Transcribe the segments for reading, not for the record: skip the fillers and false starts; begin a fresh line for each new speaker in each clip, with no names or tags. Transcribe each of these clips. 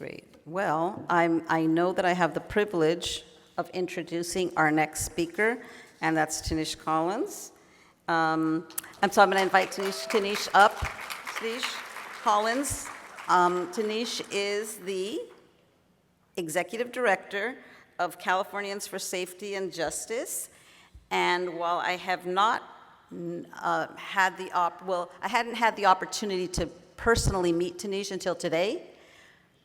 Great. Well, I know that I have the privilege of introducing our next speaker, and that's Tinnish Collins. And so I'm going to invite Tinish up. Tinnish Collins. Tinish is the Executive Director of Californians for Safety and Justice. And while I have not had the I hadn't had the opportunity to personally meet Tinish until today,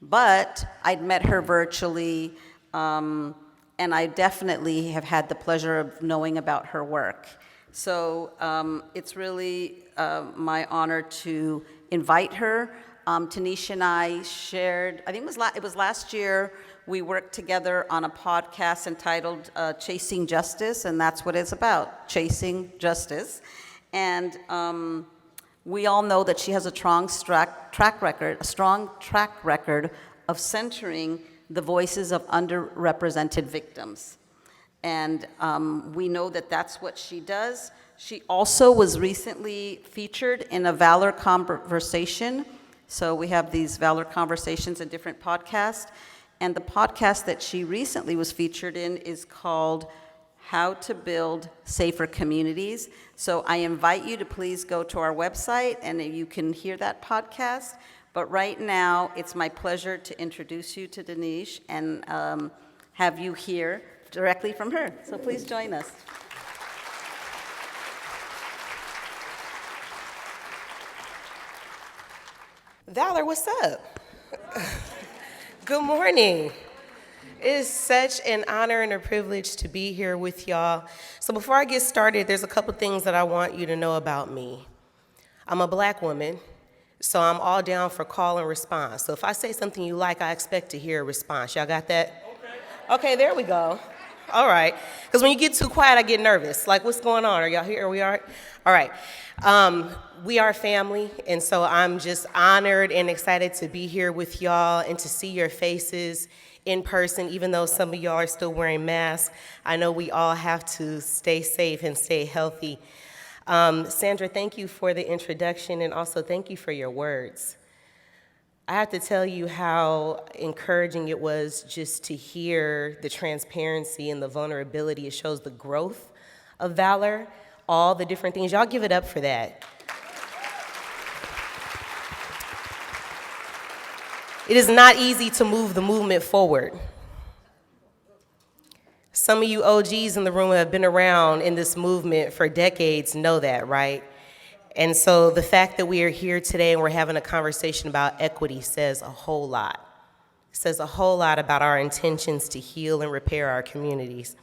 but I'd met her virtually, and I definitely have had the pleasure of knowing about her work. So it's really my honor to invite her. Tinish and I shared, I think it was last year, we worked together on a podcast entitled Chasing Justice, and that's what it's about, chasing justice. And we all know that she has a strong track record of centering the voices of underrepresented victims. And we know that that's what she does. She also was recently featured in a Valor Conversation. So we have these Valor Conversations in different podcasts. And the podcast that she recently was featured in is called How to Build Safer Communities. So I invite you to please go to our website and you can hear that podcast. But right now, it's my pleasure to introduce you to Tinish and have you hear directly from her. So please join us.
Valor, what's up? Good morning. It is such an honor and a privilege to be here with y'all. So before I get started, there's a couple things that I want you to know about me. I'm a Black woman, so I'm all down for call and response. So if I say something you like, I expect to hear a response. Y'all got that? Okay, there we go. All right. Because when you get too quiet, I get nervous. Like, what's going on? Are y'all here? Are we all right? All right. We are family, and so I'm just honored and excited to be here with y'all and to see your faces in person, even though some of y'all are still wearing masks. I know we all have to stay safe and stay healthy. Sandra, thank you for the introduction, and also thank you for your words. I have to tell you how encouraging it was just to hear the transparency and the vulnerability. It shows the growth of Valor, all the different things. Y'all give it up for that. It is not easy to move the movement forward. Some of you OGs in the room have been around in this movement for decades know that, right? And so the fact that we are here today and we're having a conversation about equity says a whole lot. It says a whole lot about our intentions to heal and repair our communities.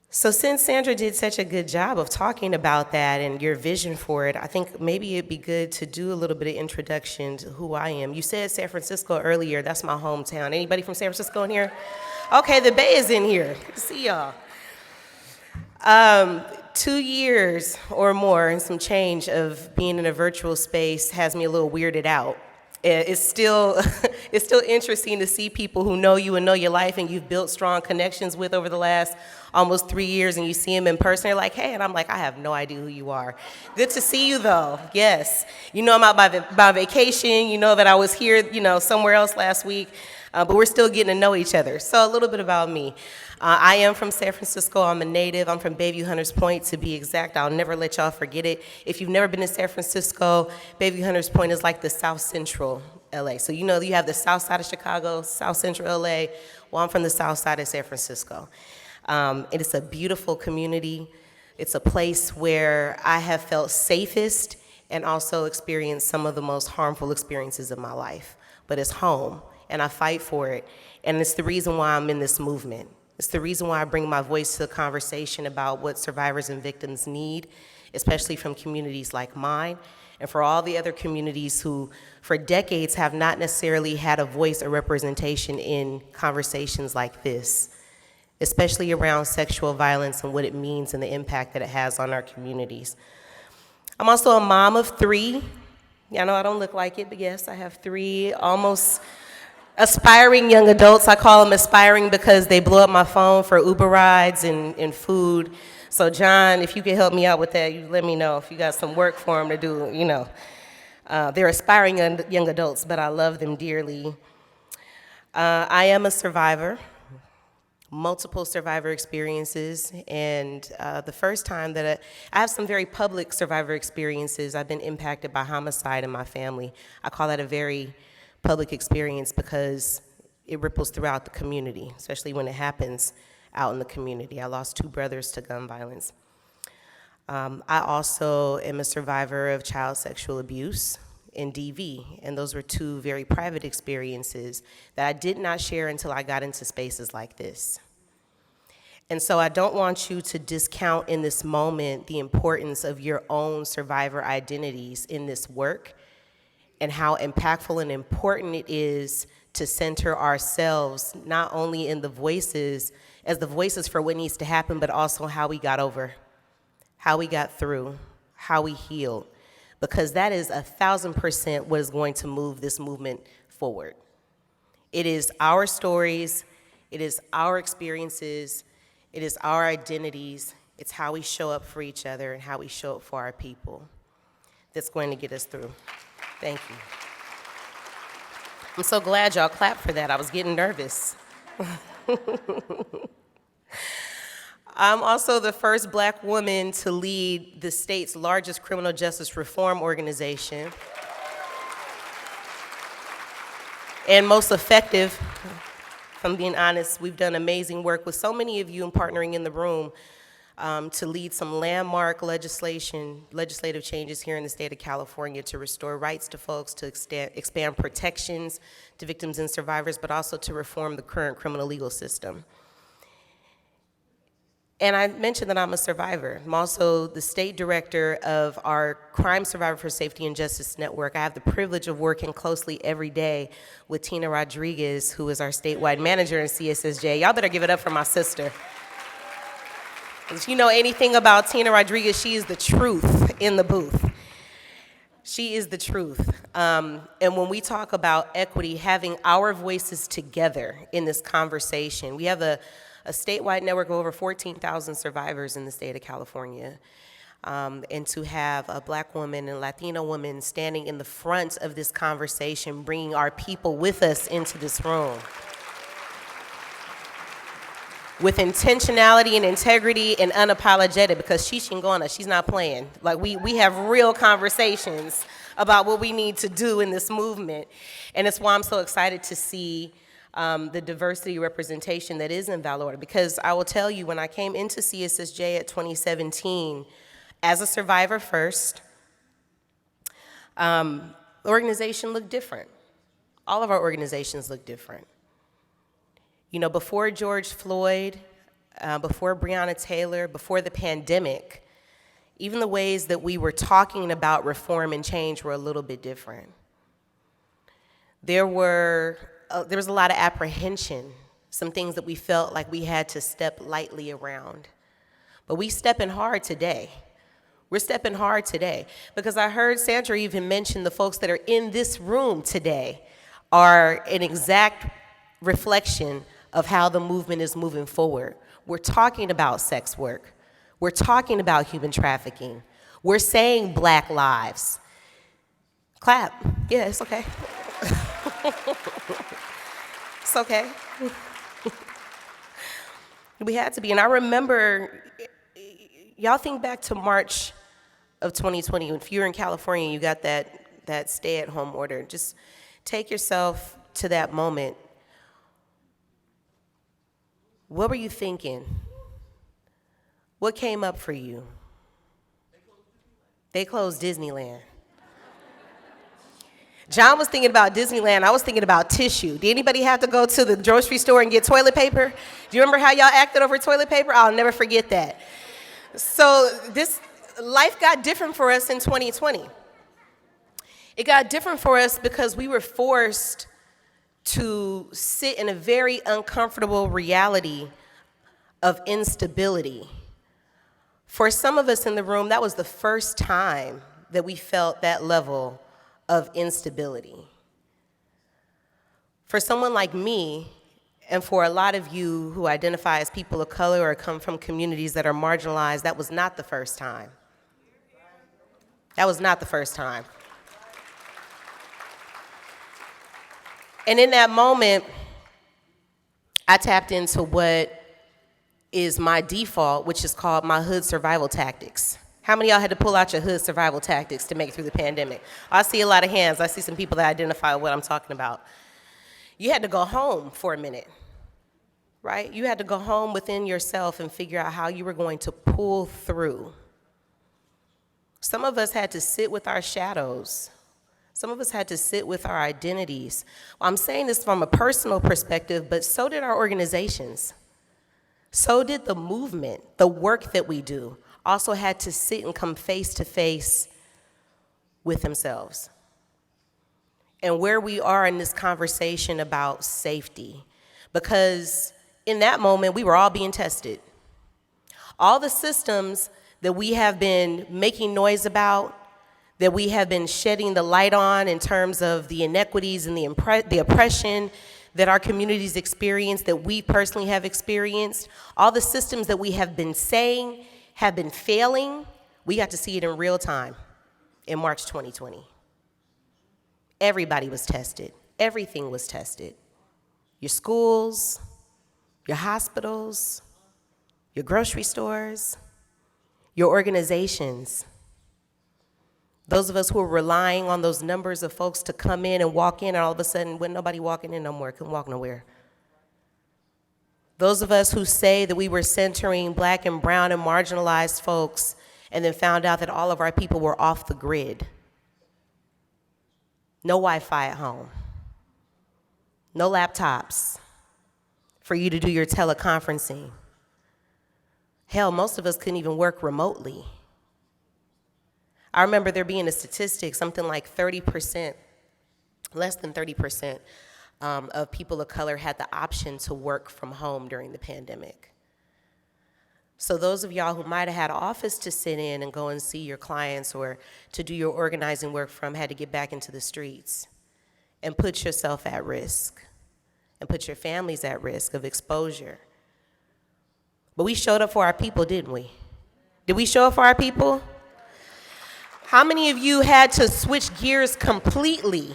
So since Sandra did such a good job of talking about that and your vision for it, I think maybe it'd be good to do a little bit of introduction to who I am. You said San Francisco earlier. That's my hometown. Anybody from San Francisco in here? Okay, the Bay is in here. Good to see y'all. 2 years or more and some change of being in a virtual space has me a little weirded out. It's still interesting to see people who know you and know your life and you've built strong connections with over the last almost 3 years, and you see them in person, they're like, hey, and I'm like, I have no idea who you are. Good to see you though, yes. You know I'm out by vacation, you know that I was here, somewhere else last week, but we're still getting to know each other. So a little bit about me. I am from San Francisco. I'm a native. I'm from Bayview Hunters Point, to be exact. I'll never let y'all forget it. If you've never been to San Francisco, Bayview Hunters Point is like the South Central LA. So you have the south side of Chicago, South Central LA. Well, I'm from the south side of San Francisco. It is a beautiful community. It's a place where I have felt safest and also experienced some of the most harmful experiences of my life. But it's home, and I fight for it. And it's the reason why I'm in this movement. It's the reason why I bring my voice to the conversation about what survivors and victims need, especially from communities like mine, and for all the other communities who, for decades, have not necessarily had a voice or representation in conversations like this, especially around sexual violence and what it means and the impact that it has on our communities. I'm also a mom of 3. I know I don't look like it, but yes, I have 3 almost aspiring young adults. I call them aspiring because they blow up my phone for Uber rides and food. So John, if you could help me out with that, you let me know if you got some work for them to do, They're aspiring young adults, but I love them dearly. I am a survivor, multiple survivor experiences, and the first time that I have some very public survivor experiences. I've been impacted by homicide in my family. I call that a very public experience because it ripples throughout the community, especially when it happens out in the community. I lost 2 brothers to gun violence. I also am a survivor of child sexual abuse in DV, and those were 2 very private experiences that I did not share until I got into spaces like this. And so I don't want you to discount in this moment the importance of your own survivor identities in this work and how impactful and important it is to center ourselves not only in the voices, as the voices for what needs to happen, but also how we got over, how we got through, how we healed, because that is 1,000% what is going to move this movement forward. It is our stories, it is our experiences, it is our identities, it's how we show up for each other and how we show up for our people that's going to get us through. Thank you. I'm so glad y'all clapped for that. I was getting nervous. I'm also the first Black woman to lead the state's largest criminal justice reform organization. And most effective, if I'm being honest. We've done amazing work with so many of you and partnering in the room to lead some landmark legislative changes here in the state of California to restore rights to folks, to expand protections to victims and survivors, but also to reform the current criminal legal system. And I mentioned that I'm a survivor. I'm also the state director of our Crime Survivor for Safety and Justice Network. I have the privilege of working closely every day with Tina Rodriguez, who is our statewide manager in CSSJ. Y'all better give it up for my sister. If you know anything about Tina Rodriguez, she is the truth in the booth. She is the truth. And when we talk about equity, having our voices together in this conversation, we have a statewide network of over 14,000 survivors in the state of California. And to have a Black woman and Latina woman standing in the front of this conversation, bringing our people with us into this room. With intentionality and integrity and unapologetic, because she's Shingona, she's not playing. Like we have real conversations about what we need to do in this movement. And it's why I'm so excited to see the diversity representation that is in Valorta, because I will tell you, when I came into CSSJ at 2017, as a survivor first, the organization looked different. All of our organizations look different. You know, before George Floyd, before Breonna Taylor, before the pandemic, even the ways that we were talking about reform and change were a little bit different. There was a lot of apprehension, some things that we felt like we had to step lightly around. But we stepping hard today. We're stepping hard today. Because I heard Sandra even mention the folks that are in this room today are an exact reflection of how the movement is moving forward. We're talking about sex work. We're talking about human trafficking. We're saying Black lives. Clap. Yeah, it's okay. It's okay. We had to be. And I remember, y'all think back to March of 2020. If you're in California, you got that stay-at-home order. Just take yourself to that moment. What were you thinking? What came up for you? They closed Disneyland. John was thinking about Disneyland. I was thinking about tissue. Did anybody have to go to the grocery store and get toilet paper? Do you remember how y'all acted over toilet paper? I'll never forget that. So this life got different for us in 2020. It got different for us because we were forced to sit in a very uncomfortable reality of instability. For some of us in the room, that was the first time that we felt that level of instability. For someone like me, and for a lot of you who identify as people of color or come from communities that are marginalized, that was not the first time. That was not the first time. And in that moment, I tapped into what is my default, which is called my hood survival tactics. How many of y'all had to pull out your hood survival tactics to make it through the pandemic? I see a lot of hands. I see some people that identify with what I'm talking about. You had to go home for a minute, right? You had to go home within yourself and figure out how you were going to pull through. Some of us had to sit with our shadows. Some of us had to sit with our identities. I'm saying this from a personal perspective, but so did our organizations. So did the movement, the work that we do, also had to sit and come face to face with themselves. And where we are in this conversation about safety, because in that moment, we were all being tested. All the systems that we have been making noise about, that we have been shedding the light on in terms of the inequities and the oppression that our communities experience, that we personally have experienced, all the systems that we have been saying have been failing, we got to see it in real time in March 2020. Everybody was tested. Everything was tested. Your schools, your hospitals, your grocery stores, your organizations. Those of us who are relying on those numbers of folks to come in and walk in, and all of a sudden, when nobody walking in no more, couldn't walk nowhere. Those of us who say that we were centering Black and brown and marginalized folks, and then found out that all of our people were off the grid. No Wi-Fi at home. No laptops for you to do your teleconferencing. Hell, most of us couldn't even work remotely. I remember there being a statistic, something like 30%, less than 30%, of people of color had the option to work from home during the pandemic. So those of y'all who might have had an office to sit in and go and see your clients or to do your organizing work from had to get back into the streets and put yourself at risk and put your families at risk of exposure. But we showed up for our people, didn't we? Did we show up for our people? How many of you had to switch gears completely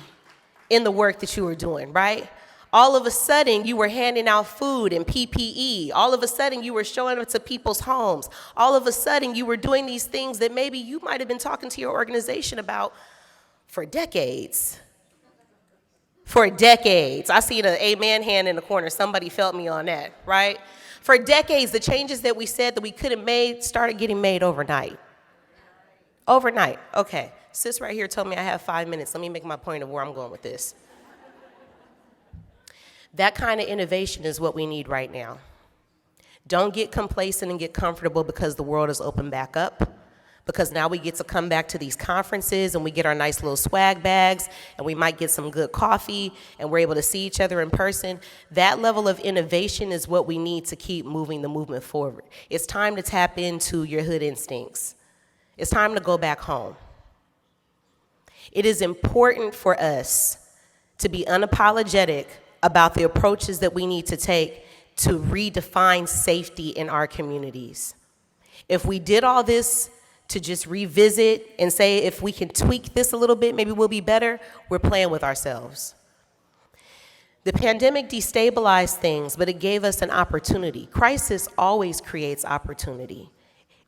in the work that you were doing, right? All of a sudden, you were handing out food and PPE. All of a sudden, you were showing up to people's homes. All of a sudden, you were doing these things that maybe you might have been talking to your organization about for decades. For decades. I see the amen hand in the corner. Somebody felt me on that, right? For decades, the changes that we said that we could have made started getting made overnight. Overnight. Okay. Sis right here told me I have 5 minutes. Let me make my point of where I'm going with this. That kind of innovation is what we need right now. Don't get complacent and get comfortable because the world is open back up, because now we get to come back to these conferences and we get our nice little swag bags and we might get some good coffee and we're able to see each other in person. That level of innovation is what we need to keep moving the movement forward. It's time to tap into your hood instincts. It's time to go back home. It is important for us to be unapologetic about the approaches that we need to take to redefine safety in our communities. If we did all this to just revisit and say, if we can tweak this a little bit, maybe we'll be better, we're playing with ourselves. The pandemic destabilized things, but it gave us an opportunity. Crisis always creates opportunity.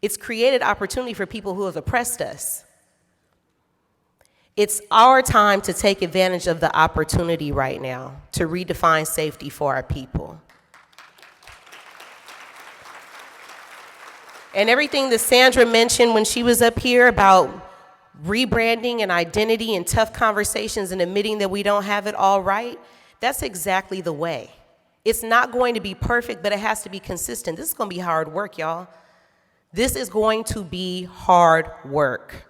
It's created opportunity for people who have oppressed us. It's our time to take advantage of the opportunity right now to redefine safety for our people. And everything that Sandra mentioned when she was up here about rebranding and identity and tough conversations and admitting that we don't have it all right, that's exactly the way. It's not going to be perfect, but it has to be consistent. This is going to be hard work, y'all. This is going to be hard work.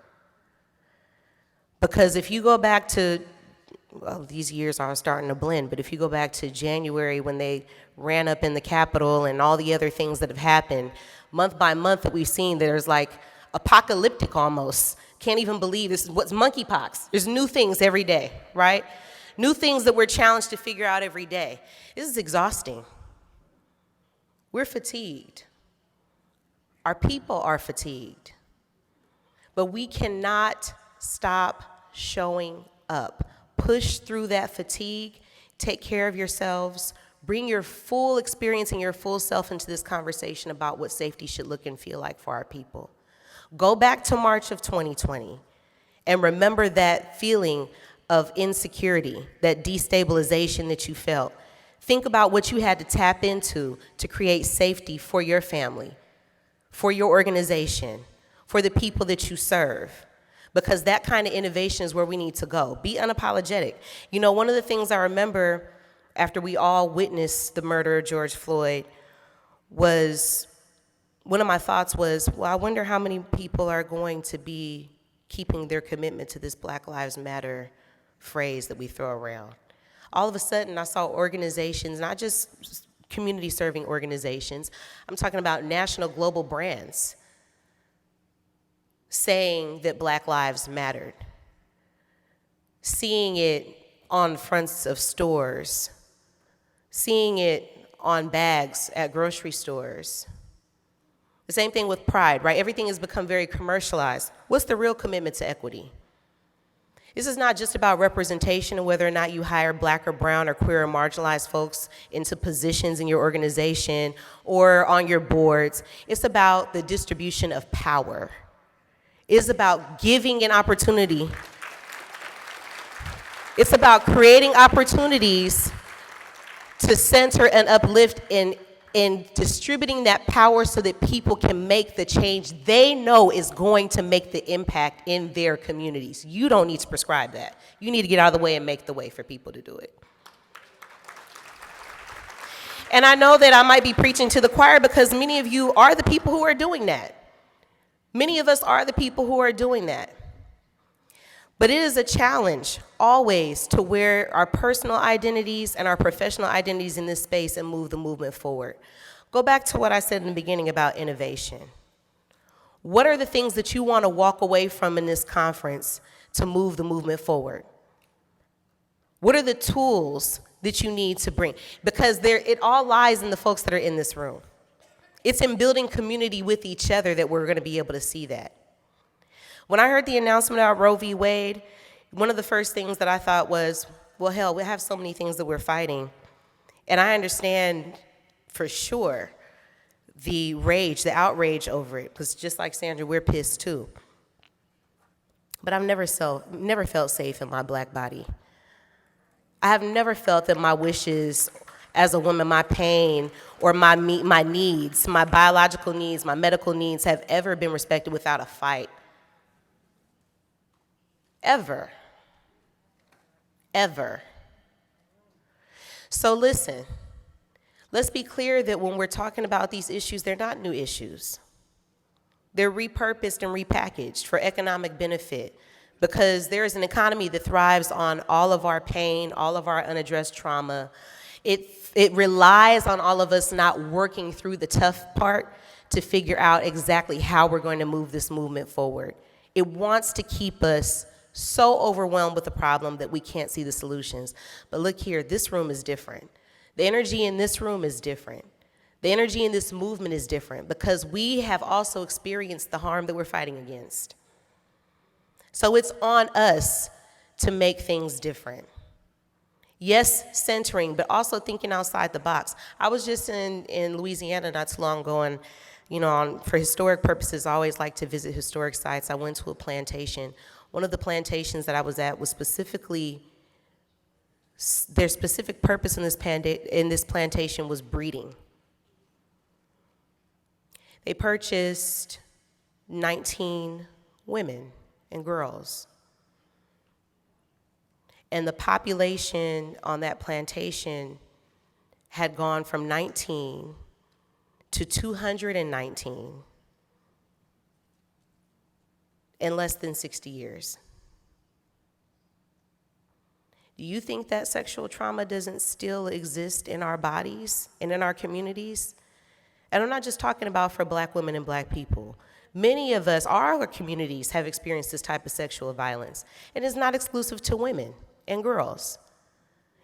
Because if you go back to, well, these years are starting to blend, but if you go back to January when they ran up in the Capitol and all the other things that have happened, month by month that we've seen, there's like apocalyptic almost. Can't even believe this is what's monkeypox. There's new things every day, right? New things that we're challenged to figure out every day. This is exhausting. We're fatigued. Our people are fatigued. But we cannot stop showing up. Push through that fatigue, Take care of yourselves. Bring your full experience and your full self into this conversation about what safety should look and feel like for our people. Go back to March of 2020 and remember that feeling of insecurity, that destabilization that you felt. Think about what you had to tap into to create safety for your family, for your organization, for the people that you serve. Because that kind of innovation is where we need to go. Be unapologetic. You know, one of the things I remember after we all witnessed the murder of George Floyd was, one of my thoughts was, well, I wonder how many people are going to be keeping their commitment to this Black Lives Matter phrase that we throw around. All of a sudden, I saw organizations, not just community serving organizations, I'm talking about national global brands saying that Black lives mattered. Seeing it on fronts of stores, seeing it on bags at grocery stores. The same thing with pride, right? Everything has become very commercialized. What's the real commitment to equity? This is not just about representation and whether or not you hire Black or brown or queer or marginalized folks into positions in your organization or on your boards. It's about the distribution of power. It's about giving an opportunity. It's about creating opportunities to center and uplift in distributing that power so that people can make the change they know is going to make the impact in their communities. You don't need to prescribe that. You need to get out of the way and make the way for people to do it. And I know that I might be preaching to the choir because many of you are the people who are doing that. Many of us are the people who are doing that. But it is a challenge always to wear our personal identities and our professional identities in this space and move the movement forward. Go back to what I said in the beginning about innovation. What are the things that you want to walk away from in this conference to move the movement forward? What are the tools that you need to bring? Because it all lies in the folks that are in this room. It's in building community with each other that we're going to be able to see that. When I heard the announcement about Roe v. Wade, one of the first things that I thought was, well, hell, we have so many things that we're fighting. And I understand for sure the rage, the outrage over it, because just like Sandra, we're pissed too. But I've never felt safe in my Black body. I have never felt that my wishes as a woman, my pain, or my needs, my biological needs, my medical needs have ever been respected without a fight. Ever. Ever. So listen, let's be clear that when we're talking about these issues, they're not new issues. They're repurposed and repackaged for economic benefit because there is an economy that thrives on all of our pain, all of our unaddressed trauma. It relies on all of us not working through the tough part to figure out exactly how we're going to move this movement forward. It wants to keep us so overwhelmed with the problem that we can't see the solutions. But look here, this room is different. The energy in this room is different. The energy in this movement is different because we have also experienced the harm that we're fighting against. So it's on us to make things different. Yes, centering, but also thinking outside the box. I was just in Louisiana not too long ago, and for historic purposes, I always like to visit historic sites. I went to a plantation. One of the plantations that I was at was specifically, their specific purpose in this plantation was breeding. They purchased 19 women and girls. And the population on that plantation had gone from 19 to 219 in less than 60 years. Do you think that sexual trauma doesn't still exist in our bodies and in our communities? And I'm not just talking about for Black women and Black people. Many of us, our communities, have experienced this type of sexual violence. And it's not exclusive to women and girls.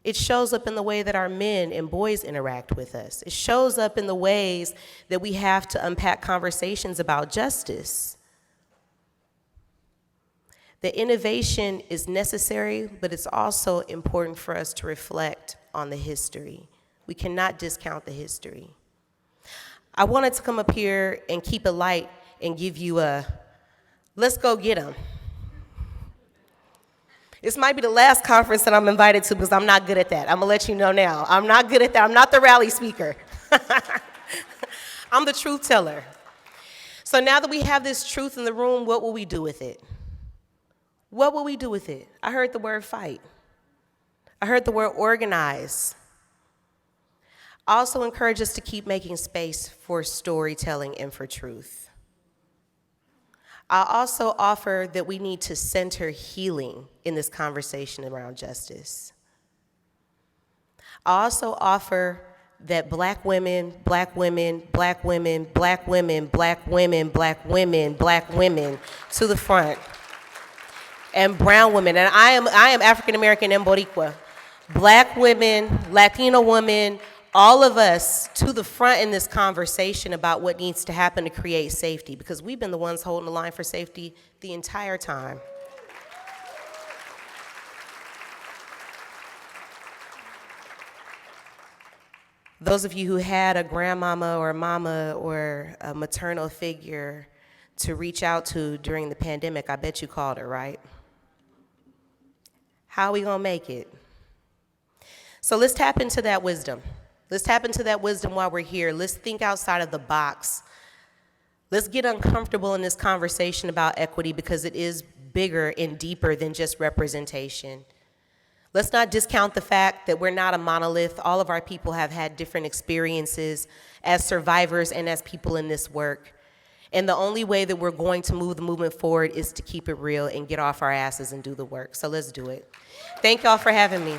It shows up in the way that our men and boys interact with us. It shows up in the ways that we have to unpack conversations about justice. The innovation is necessary, but it's also important for us to reflect on the history. We cannot discount the history. I wanted to come up here and keep it light and give you a, let's go get them. This might be the last conference that I'm invited to because I'm not good at that. I'm gonna let you know now. I'm not good at that. I'm not the rally speaker. I'm the truth teller. So now that we have this truth in the room, what will we do with it? What will we do with it? I heard the word fight. I heard the word organize. I also encourage us to keep making space for storytelling and for truth. I also offer that we need to center healing in this conversation around justice. I also offer that black women, black women, black women, black women, black women, black women, black women to the front. And brown women, and I am African American and Boricua. Black women, Latino women, all of us to the front in this conversation about what needs to happen to create safety, because we've been the ones holding the line for safety the entire time. Those of you who had a grandmama or a mama or a maternal figure to reach out to during the pandemic, I bet you called her, right? How are we gonna make it? So let's tap into that wisdom. Let's tap into that wisdom while we're here. Let's think outside of the box. Let's get uncomfortable in this conversation about equity because it is bigger and deeper than just representation. Let's not discount the fact that we're not a monolith. All of our people have had different experiences as survivors and as people in this work. And the only way that we're going to move the movement forward is to keep it real and get off our asses and do the work. So let's do it. Thank y'all for having me.